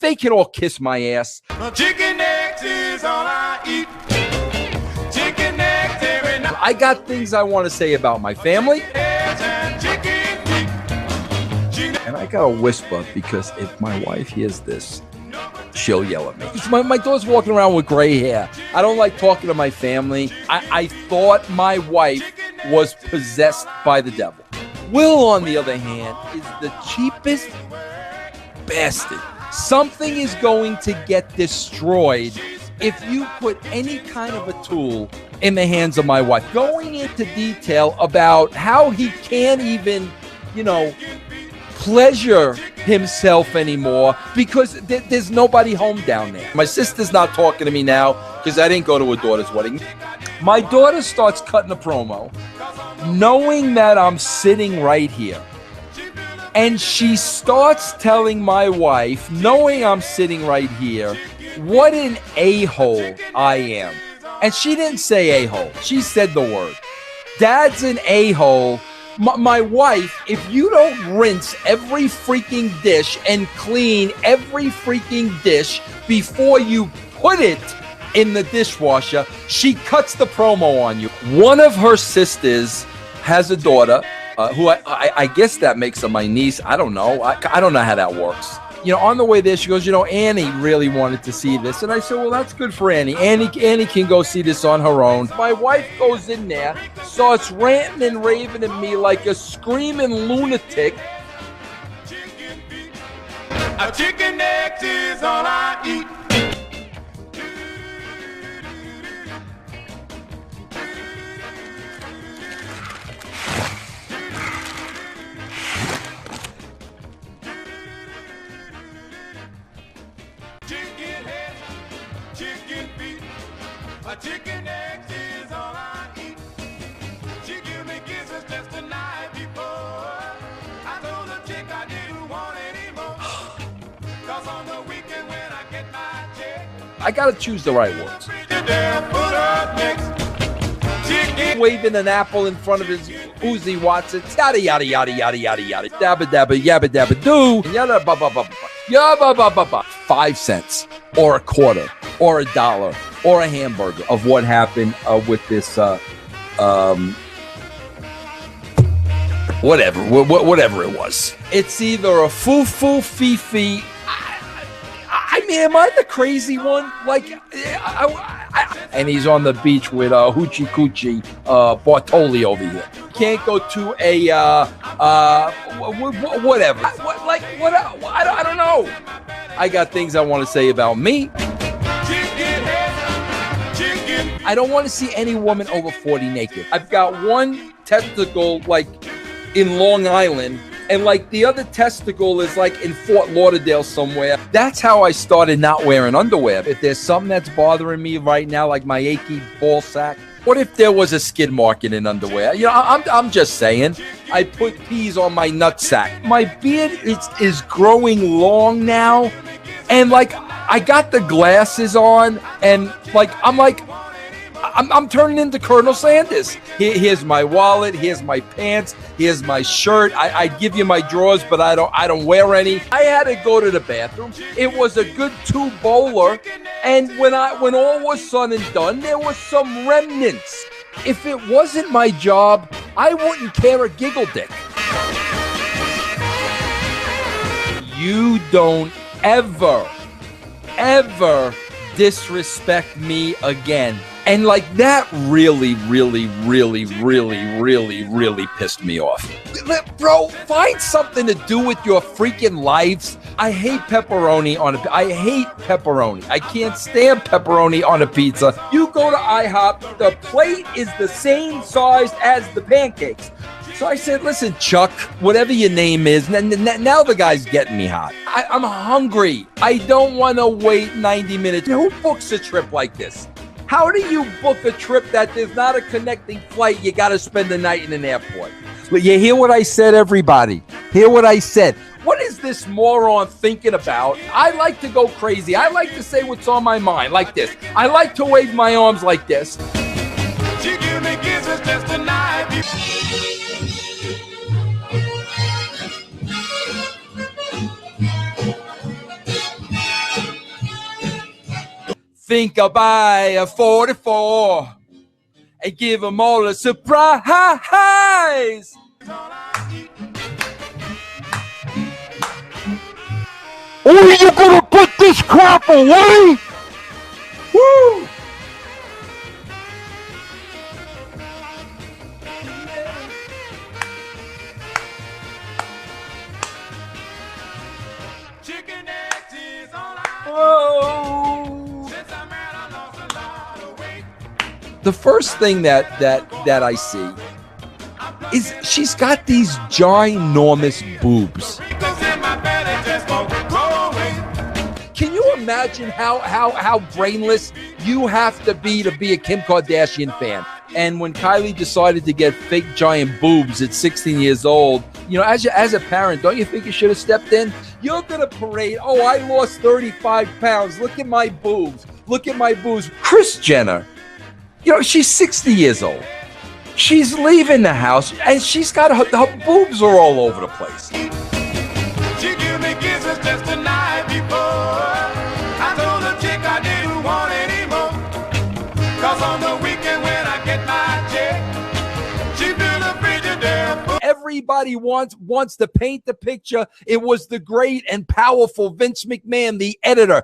they can all kiss my ass. Chicken eggs is all I eat. Chicken eggs every night. I got things I want to say about my family. And I gotta whisper, because if my wife hears this, she'll yell at me. My daughter's walking around with gray hair. I don't like talking to my family. I thought my wife was possessed by the devil. Will, on the other hand, is the cheapest bastard. Something is going to get destroyed if you put any kind of a tool in the hands of my wife. Going into detail about how he can't even, pleasure himself anymore because there's nobody home down there. My sister's not talking to me now because I didn't go to her daughter's wedding. My daughter starts cutting a promo knowing that I'm sitting right here. And she starts telling my wife, knowing I'm sitting right here, what an a-hole I am. And she didn't say a-hole. She said the word. Dad's an a-hole. My wife, if you don't rinse every freaking dish and clean every freaking dish before you put it in the dishwasher, she cuts the promo on you. One of her sisters has a daughter who I guess that makes her my niece. I don't know. I don't know how that works. On the way there, she goes, Annie really wanted to see this. And I said, well, that's good for Annie. Annie can go see this on her own. My wife goes in there, starts ranting and raving at me like a screaming lunatic. A chicken eggs is all I eat. A chicken eggs is all I eat. She give me kisses just the night before. I told the chick I didn't want any more. Cause on the weekend when I get my check, I gotta choose the right words. Waving an apple in front of his Uzi Watson. Yada, yada, yada, yada, yada, yada. Dabba, dabba, yabba, dabba, do. Yada, ba, ba, ba, ba. Yabba, ba, ba, ba. 5 cents or a quarter or $1 or a hamburger of what happened with this whatever it was. It's either a foo-foo fee-fee. I mean, am I the crazy one? Like, and he's on the beach with Hoochie Coochie Bartoli over here. Can't go to a whatever. I don't know. I got things I want to say about me. I don't want to see any woman over 40 naked. I've got one testicle like in Long Island, and like the other testicle is like in Fort Lauderdale somewhere. That's how I started not wearing underwear. If there's something that's bothering me right now, like my achy ball sack, what if there was a skid mark in underwear? I'm just saying. I put peas on my nutsack. My beard is growing long now, and like I got the glasses on, and like I'm turning into Colonel Sanders. Here's my wallet. Here's my pants. Here's my shirt. I'd give you my drawers, but I don't wear any. I had to go to the bathroom. It was a good 2 bowler, and when all was said and done, there was some remnants. If it wasn't my job, I wouldn't care a giggle dick. You don't ever disrespect me again. And like that really pissed me off. Bro, find something to do with your freaking lives. I hate pepperoni I can't stand pepperoni on a pizza. You go to IHOP, the plate is the same size as the pancakes. So I said, listen, Chuck, whatever your name is, now the guy's getting me hot. I'm hungry. I don't want to wait 90 minutes. Who books a trip like this? How do you book a trip that there's not a connecting flight? You got to spend the night in an airport. But you hear what I said, everybody? Hear what I said. What is this moron thinking about? I like to go crazy. I like to say what's on my mind like this. I like to wave my arms like this. She give me kisses just a night. Think I'll buy a 44 and give them all a surprise. Are you gonna put this crap away? Woo! Chicken eggs is all I Whoa! since I met I lost a lot of weight. The first thing that I see is she's got these ginormous boobs. Because in my belly just won't go away. Can you imagine how brainless you have to be a Kim Kardashian fan? And when Kylie decided to get fake giant boobs at 16 years old, you know, as a parent, don't you think you should have stepped in? You're gonna parade, oh, I lost 35 pounds. Look at my boobs. Look at my boobs. Kris Jenner, you know, she's 60 years old. She's leaving the house, and she's got her boobs are all over the place. She gave me kisses just the night before. I told the chick I didn't want any more. Cause on the weekend when I get my check, she built a Frigidaire full. Everybody wants to paint the picture. It was the great and powerful Vince McMahon, the editor.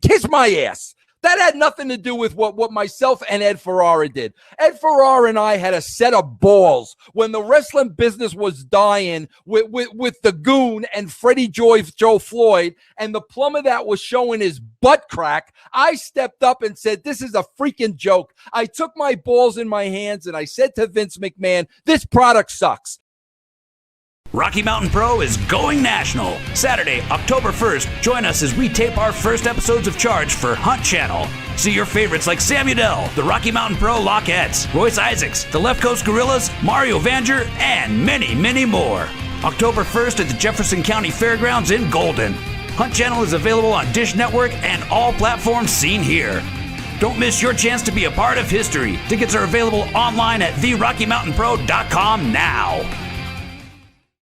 Kiss my ass. That had nothing to do with what myself and Ed Ferrara did. Ed Ferrara and I had a set of balls when the wrestling business was dying with the Goon and Freddie Joe Floyd, and the plumber that was showing his butt crack. I stepped up and said, this is a freaking joke. I took my balls in my hands and I said to Vince McMahon, this product sucks. Rocky Mountain Pro is going national. Saturday, October 1st, join us as we tape our first episodes of Charge for Hunt Channel. See your favorites like Sam Udell, the Rocky Mountain Pro Lockettes, Royce Isaacs, the Left Coast Gorillas, Mario Vanger, and many, many more. October 1st at the Jefferson County Fairgrounds in Golden. Hunt Channel is available on Dish Network and all platforms seen here. Don't miss your chance to be a part of history. Tickets are available online at therockymountainpro.com now.